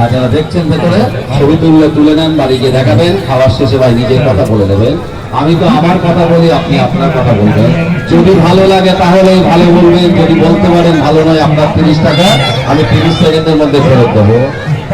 আর যারা দেখছেন ভেতরে ছবি তুলে নেন, বাড়িকে দেখাবেন, খাওয়ার শেষে ভাই নিজের কথা বলে দেবেন। আমি তো আমার কথা বলি, আপনি আপনার কথা বলবেন। যদি ভালো লাগে তাহলেই ভালো বলবেন, যদি বলতে পারেন ভালো নয়, আপনার 30 টাকা আমি 30 সেকেন্ডের মধ্যে ফেরত দেবো।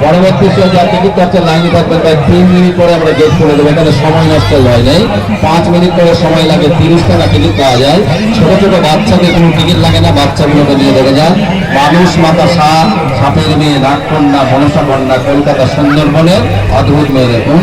পরবর্তী যা টিকিট কাটছে লাইনে থাকবেন ভাই, 3 মিনিট পরে আমরা গেট খুলে দেবো। এখানে সময় নষ্টের ভয় নেই, 5 মিনিট করে সময় লাগে, 30 টাকা টিকিট পাওয়া যায়। ছোট ছোট বাচ্চাদের কোনো টিকিট লাগে না, বাচ্চাগুলোকে নিয়ে দেখে যান। মানুষ মাতা সাপ, সাপের মেয়ে, নাগকন্যা, মনসা কন্যা, কলকাতা সুন্দরবনের অদ্ভুত মেয়ে। দেখুন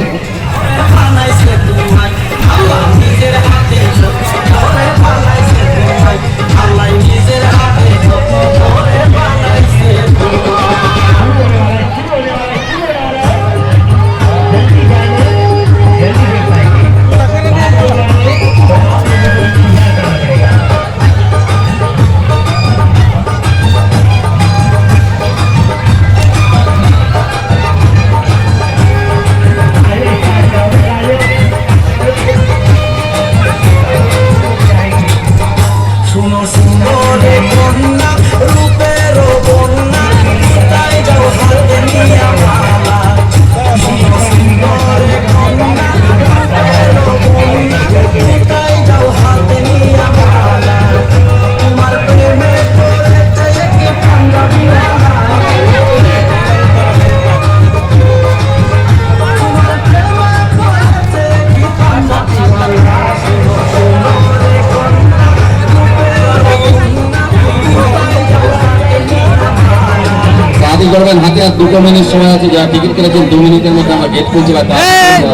করবেন, হাতে আর 2 মিনিট সময় আছে। যারা টিকিট কেটেছেন 2 মিনিটের মধ্যে আমরা গেট খুলছি, বা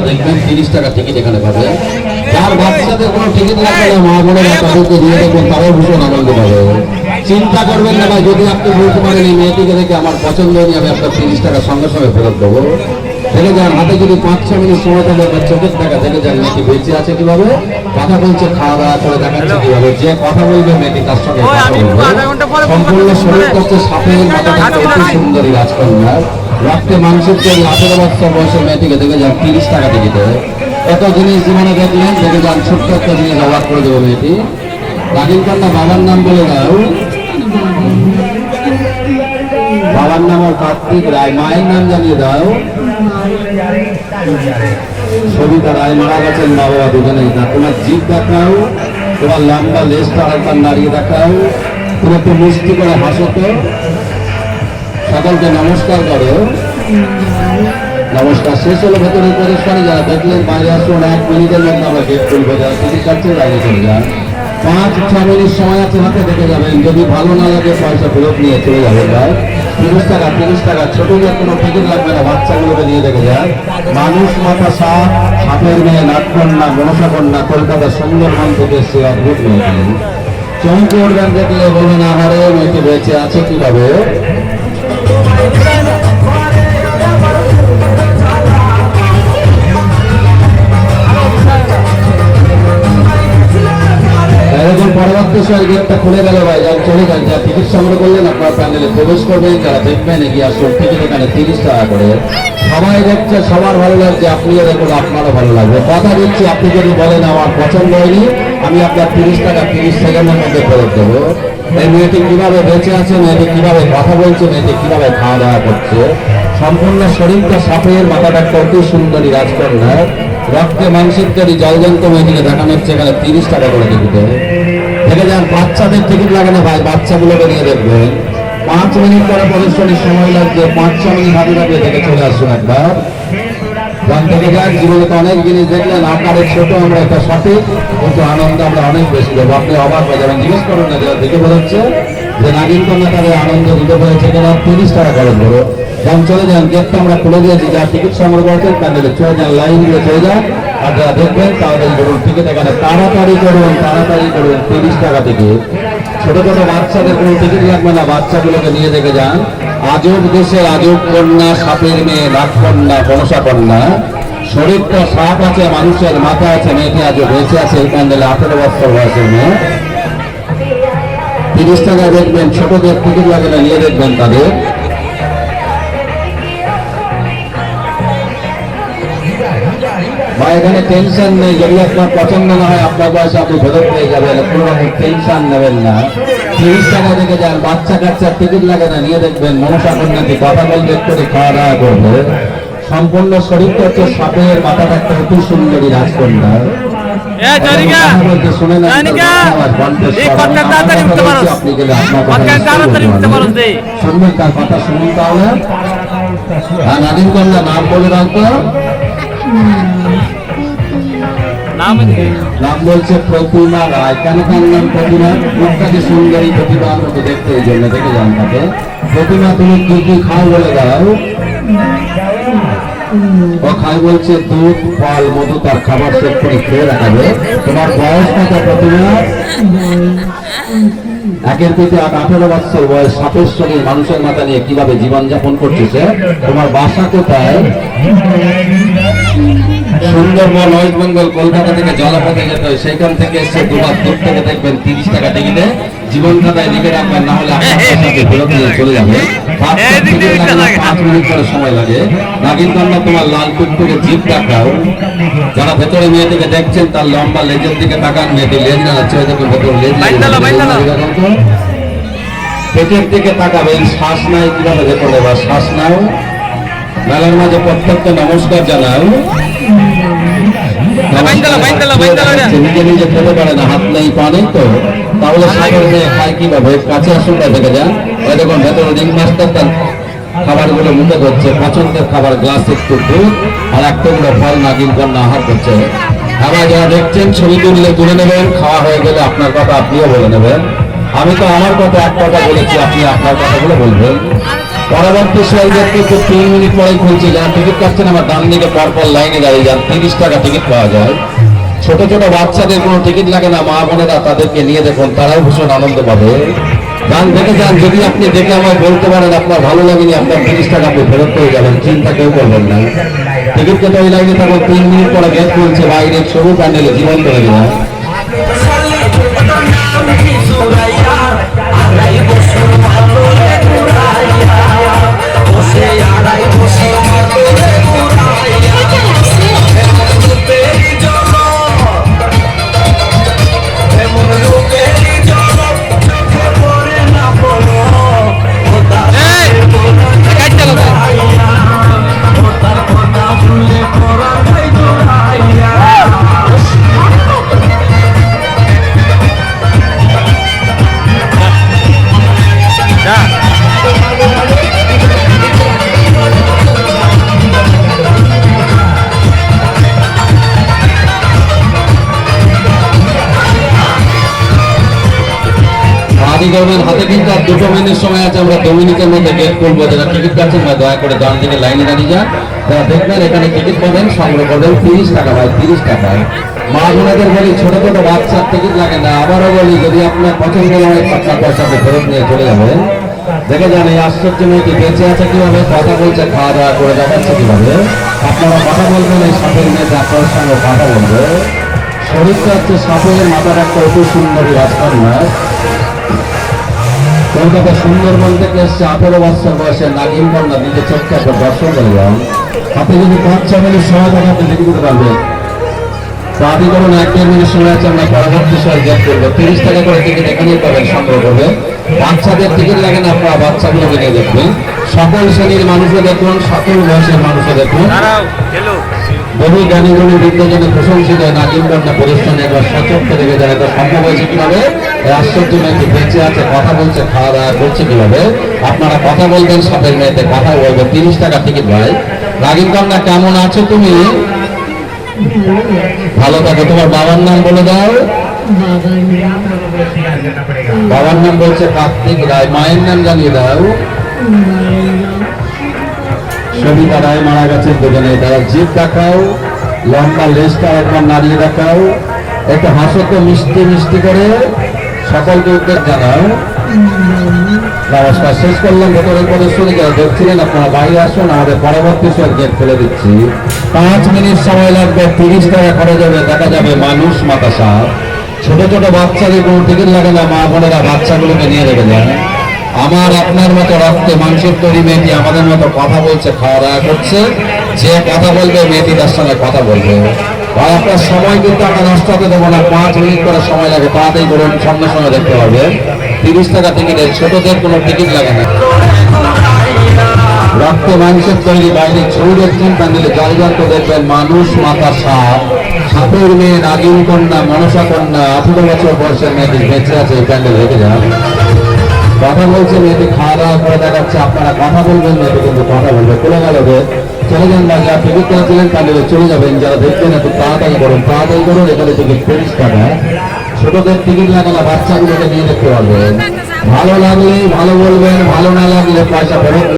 দেখবেন 30 টাকা টিকিট এখানে পাবেন। যার বাচ্চাদের কোনো টিকিট লাগবে না, মা বোনেরা তাদেরকে দিয়ে দেখবেন, তারাও ভীষণ আনন্দ পাবে। চিন্তা করবেন না ভাই, যদি আপনি বলতে পারেন এই মেয়েটিকে দেখে আমার পছন্দ হয়নি, আমি আপনার 30 টাকা সঙ্গে সঙ্গে ফেরত দেবো। দেখে যান, হাতে যদি 5-6 মিনিট সময় থাকে আপনার চোখের টাকা দেখে যান মেয়েটি বেঁচে আছে কিভাবে, কথা বলছে, খাওয়া দাওয়া করে দেখাচ্ছে কিভাবে। যে কথা বলবে মেয়েটি তার সঙ্গে সম্পূর্ণ শরীর করছে সাপের মাথাটা অতি সুন্দরী রাজকন্যা। রক্তে মাংসের তৈরি 18 বছর বয়সের মেয়েটিকে দেখে যান 30 টাকা টিকিটে। এত জিনিস জীবনে দেখলেন, দেখে যান ছোট্ট একটা জিনিস অবাক করে দেবো মেয়েটি। নাগিন কন্যা বাবার নাম বলে দাও। বাবার নাম ওর কার্তিক রায়, মায়ের নাম জানিয়ে দাও। সবিতা রায়, মারা গেছেন মা বাবা দুজনেই। তোমার জিভ দেখাও, তোমার লম্বা লেজটা হালকা নাড়িয়ে দেখাও, তুমি একটু মিষ্টি করে হাসো তো, সকলকে নমস্কার করো। নমস্কার শেষ হলো, ভেতরে প্রবেশ করে। যারা দেখলেন বাইরে আসুন, 1 মিনিটের মধ্যে আমরা গেট খুলবো। যারা টিকিট কাটছে বাইরে চলে যান, 5-6 মিনিট সময় আছে হাতে, দেখে যাবেন। যদি ভালো না লাগে পয়সা ফেরত নিয়ে চলে যাবেন ভাই। 30 টাকা 30 টাকা, ছোটদের কোনো টিকিট লাগবে না, বাচ্চাগুলোকে নিয়ে দেখে যায়। মানুষ মাথা সাপ, সাপের মেয়ে, নাগকন্যা, মনসা কন্যা, কলকাতা সুন্দরবন থেকে এসছে অদ্ভুত মেয়েটি। চমকে উঠবেন দেখলে, বলবেন আহারে মেয়েটি বেঁচে আছে কিভাবে। এরকম পরবর্তী সময় গেটটা খুলে গেল ভাই, যারা চলে যান, যারা টিকিট সংগ্রহ করলেন আপনার প্যান্ডেলে প্রবেশ করবেন। যারা দেখবেন এগিয়ে আসুন, টিকিট এখানে 30 টাকা করে। সবাই দেখছে, সবার ভালো লাগছে, আপনিও দেখুন, আপনারও ভালো লাগবে। কথা দিচ্ছি, আপনি যদি বলেন আমার পছন্দ হয়নি, আমি আপনার 30 টাকা 30 সেকেন্ডের মধ্যে ফেরত দেবো। এই মেয়েটি কিভাবে বেঁচে আছে, মেয়েটি কিভাবে কথা বলছে, মেয়েটি কিভাবে খাওয়া দাওয়া করছে। সম্পূর্ণ শরীরটা সাপের, মাথাটা অতি সুন্দরী রাজকন্যা। রক্তে মাংসের তৈরি জলজন্ত মেয়েটিকে দেখানো হচ্ছে এখানে 30 টাকা করে টিকিটে। দেখে যান, বাচ্চাদের টিকিট লাগে না ভাই, বাচ্চাগুলোকে নিয়ে দেখবেন। 5 মিনিট পরে প্রদর্শনীর সময় লাগছে, 5-6 মিনিট হাতে দাঁড়িয়ে থেকে চলে আসুন একবার। থেকে যান, জীবনে তো অনেক জিনিস দেখলেন, আকারে ছোট আমরা একটা সঠিক, কিন্তু আনন্দ আমরা অনেক বেশি দেবো। আপনি অবাক হয়ে যাবেন, জিজ্ঞেস করুন না, যারা দেখে বোঝাচ্ছে যে নাগিন কন্যা তাদের আনন্দ দিতে পেরেছে কিনা। 30 টাকা খরচ করো। যান চলে যান, গেটটা আমরা খুলে দিয়েছি। যারা টিকিট সংগ্রহ করছেন প্যান্ডেলে চলে যান, লাইন দিয়ে চলে যান। আর যারা দেখবেন তাদের ধরুন টিকিট এখানে তাড়াতাড়ি করুন, তাড়াতাড়ি করুন। 30 টাকা টিকিট। ছোট ছোট বাচ্চাদের কোনো টিকিট লাগবে না, বাচ্চাগুলোকে নিয়ে দেখে যান। আজব দেশের আজব কন্যা, সাপের মেয়ে, নাগকন্যা, মনসা কন্যা। শরীরটা সাপ আছে, মানুষের মাথা আছে, মেয়েটি আজও বেঁচে আছে এই প্যান্ডেলে। 18 বছর বয়সের মেয়ে। 30 টাকা দেখবেন, ছোটদের টিকিট লাগে না, নিয়ে দেখবেন তাদের। বা এখানে টেনশন নেই, যদি আপনার পছন্দ না হয় আপনার বয়সে আপনি ফেরত পেয়ে যাবেন, কোনো রকম টেনশন নেবেন না। 30 টাকা থেকে যান, বাচ্চা কাচ্চার টিকিট লাগে না, নিয়ে দেখবেন মনসা কন্যাটি কথা বলবে, একটু খাওয়া দাওয়া করবে। সম্পূর্ণ শরীরটা হচ্ছে সাপের, মাথাটা একটা অতি সুন্দরী রাজকন্যা। শুনে না আপনি গেলে শুনবেন তার কথা, শুনুন তাহলে। নাদিম কন্যা নাম বলে রাখ তো। নাম বলছে প্রতিমা রায়। কেন তার নাম প্রতিমা? মুখটাকে সুন্দরী, প্রতিমার মতো দেখতে, এই জন্য দেখে যান তাকে। প্রতিমা তুমি কি কি খাও বলে দাও। ও খাই বলছে দুধ, ফল, মধু, তার খাবার সেট করে খেয়ে রাখাবে। তোমার বয়স কত প্রতিমা? একের পিঠে 18 বছর বয়স। সাপের শরীর মানুষের মাথা নিয়ে কিভাবে জীবনযাপন করতেছে। তোমার বাসা কোথায়? সুন্দরবন, ওয়েস্ট বেঙ্গল, কলকাতা থেকে জলপথে যেতে হয়, সেইখান থেকে এসে দুবার দূর থেকে দেখবেন 30 টাকা টিকিটে জীবন খাতায় লিখে রাখবেন, না হলে আপনার সাথে ফেরত নিয়ে চলে যাবে। 5 মিনিট করে সময় লাগে। নাগিন কন্যা তোমার লাল টুকটুকে জিভ দেখাও। যারা ভেতরে মেয়েটিকে দেখছেন তার লম্বা লেজের দিকে তাকান, মেয়েটি লেজ নাড়াচ্ছে, দেখুন ভেতর লেজ। পেটের দিকে তাকাবেন, শ্বাস নাই কিভাবে দেখুন, এবার শ্বাস নাও। মেলার মাঝে প্রত্যেককে নমস্কার জানাও। নিজে নিজে খেতে পারে না, হাত নেই পা নেই, তো তাহলে সাগর মেয়ে খায় কিভাবে? কাছে আসুনটা দেখে যান। ওই দেখুন ভেতরে রিং মাস্টার তার খাবারগুলো মুখে ধরছে, পছন্দের খাবার, গ্লাস একটু দুধ আর একটা গুলো ফল নাগিন কন্যা আহার করছে। আবার যারা দেখছেন ছবি তুললে তুলে নেবেন, খাওয়া হয়ে গেলে আপনার কথা আপনিও বলে নেবেন। আমি তো আমার কথা এক কথা বলেছি, আপনি আপনার কথাগুলো বলবেন। পরবর্তী সাইজের কিন্তু 3 মিনিট পরে খুলছে। যারা টিকিট কাটছেন আমার ডান দিকে পরপর লাইনে দাঁড়িয়ে যান, 30 টাকা টিকিট পাওয়া যায়। ছোট ছোট বাচ্চাদের কোনো টিকিট লাগে না, মা বোনেরা তাদেরকে নিয়ে দেখুন, তারাও ভীষণ আনন্দ পাবে। গান দেখে যান, যদি আপনি দেখে আমায় বলতে পারেন আপনার ভালো লাগেনি, আপনার 30 টাকা আপনি ফেরত করে যাবেন, চিন্তা কেউ করবেন না। টিকিট কেটে ওই লাইনে থাকুন, 3 মিনিট পরে গেট খুলছে, বাইরে সবু প্যান্ডেলে জীবন্ত হয়ে যায়। হাতে কিন্তু আর 2 মিনিট সময় আছে, আমরা 2 মিনিটের মধ্যে গেট খুলবো। যারা টিকিট কাটছেন বা দয়া করে ডান দিকে লাইনে দাঁড়িয়ে যান। যারা দেখবেন এখানে টিকিট পাবেন, সংগ্রহ করবেন 30 টাকা, ভাই 30 টাকায়। মা বোনেদের বলি ছোট ছোট বাচ্চার টিকিট লাগে না। আবারও বলি, যদি আপনার পছন্দ হয় আপনার পয়সাকে ফেরত নিয়ে চলে যাবেন। দেখে যান এই আশ্চর্য মেয়েটি বেঁচে আছে কিভাবে, কথা বলছে, খাওয়া দাওয়া করে দেখাচ্ছে কিভাবে। আপনারা কথা বলবেন, এই সাপের মেয়েতে আপনার সঙ্গে কথা বলবে। শরীরটা হচ্ছে সাপের, মাথার একটা অতি সুন্দরী রাজকন্যা। কলকাতা সুন্দরবন থেকে এসছে 18 বছর বয়সে নাগিন কন্যা, নিজে চোখটা একটা দর্শন করে যান। হাতে যদি 5-6 মিনিট সময় থাকে আপনি দেখে দিতে পারবেন। তো আদি করুন 1-1.5 মিনিট সময় আছে, আমরা পরবর্তী সময় গেট করবো। 30 টাকা করে টিকিট এখানেই পাবেন, সংগ্রহ করবে। বাচ্চাদের টিকিট লাগে না, আপনারা বাচ্চাগুলোকে নিয়ে দেখবেন। সকল শ্রেণীর মানুষও দেখুন, সকল বয়সের মানুষও দেখুন। বহু জ্ঞানী গুণী বিদ্যাজনে প্রশংসিত নাগিন কন্যা প্রদর্শনে একবার সচক্ষে দেখে যায়। এটা সম্ভব হয়েছে কিভাবে? আশ্চর্য মেয়েটি বেঁচে আছে, কথা বলছে, খাওয়া দাওয়া করছে কিভাবে। আপনারা কথা বলবেন, সাপের মেয়েতে কথা বলবেন। 30 টাকা টিকিট ভাই। নাগিন কন্যা কেমন আছো তুমি? ভালো থাকো। তোমার বাবার নাম বলে দাও। বাবার নাম বলছে কার্তিক রায়। মায়ের নাম জানিয়ে দাও। সবিতা রায় মারা গেছেন দুজনে। তারা জিভ দেখাও, লম্বা লেজটা একবার নাড়িয়ে দেখাও, একটু হাসো তো মিষ্টি মিষ্টি করে, সকলকে উদ্যোগ জানাও। নমস্কার, শেষ করলাম ভেতরের প্রদর্শনী। যারা দেখছিলেন আপনারা বাইরে আসুন, আমাদের পরবর্তী সময় গেট খুলে দিচ্ছি। 5 মিনিট সময় লাগবে, 30 টাকা খরচ হবে, দেখা যাবে মানুষ মাথা সাপ। ছোট ছোট বাচ্চাদের কোনো টিকিট লাগে না, মা বোনেরা বাচ্চাগুলোকে নিয়ে রেখে যায়। আমার আপনার মতো রক্তে মাংসের তৈরি মেয়েটি আমাদের মতো কথা বলছে, খাওয়া দাওয়া করছে। যে কথা বলবে মেয়েটি তার সঙ্গে কথা বলবে। আর আপনার সময় কিন্তু আমরা নষ্ট হতে দেবো না, 5 মিনিট করে সময় লাগে, তাড়াতাড়ি করুন, সঙ্গে সঙ্গে দেখতে পাবেন। 30 টাকা টিকিটের, ছোটদের কোনো টিকিট লাগে না। রক্ত মাংসের তৈরি বাইরে ছবি দেখছেন, প্যান্ডেলে জলযন্ত্র দেখবেন, মানুষ মাথা সাপ, সাপের মেয়ে, নাগিন কন্যা, মনসা কন্যা, 18 বছর বয়সের মেয়েটি বেঁচে আছে এই প্যান্ডেল, রেখে যান। কথা বলছে মেয়েটি, খাওয়া দাওয়া করে দেখাচ্ছে, আপনারা কথা বলবেন, মেয়েটি কিন্তু কথা বলবে। খুলে গেল যে চলে যান বা যারা টিকিট করেছিলেন প্যান্ডেলে চলে যাবেন। যারা দেখবেন একটু তাড়াতাড়ি করুন, তাড়াতাড়ি করুন। এখানে টিকিট 30 টাকা, ছোটদের টিকিট লাগে না, বাচ্চাগুলোকে নিয়ে দেখতে পারবেন। ভালো লাগলে ভালো বলবেন, ভালো না লাগলে পয়সা ফেরত।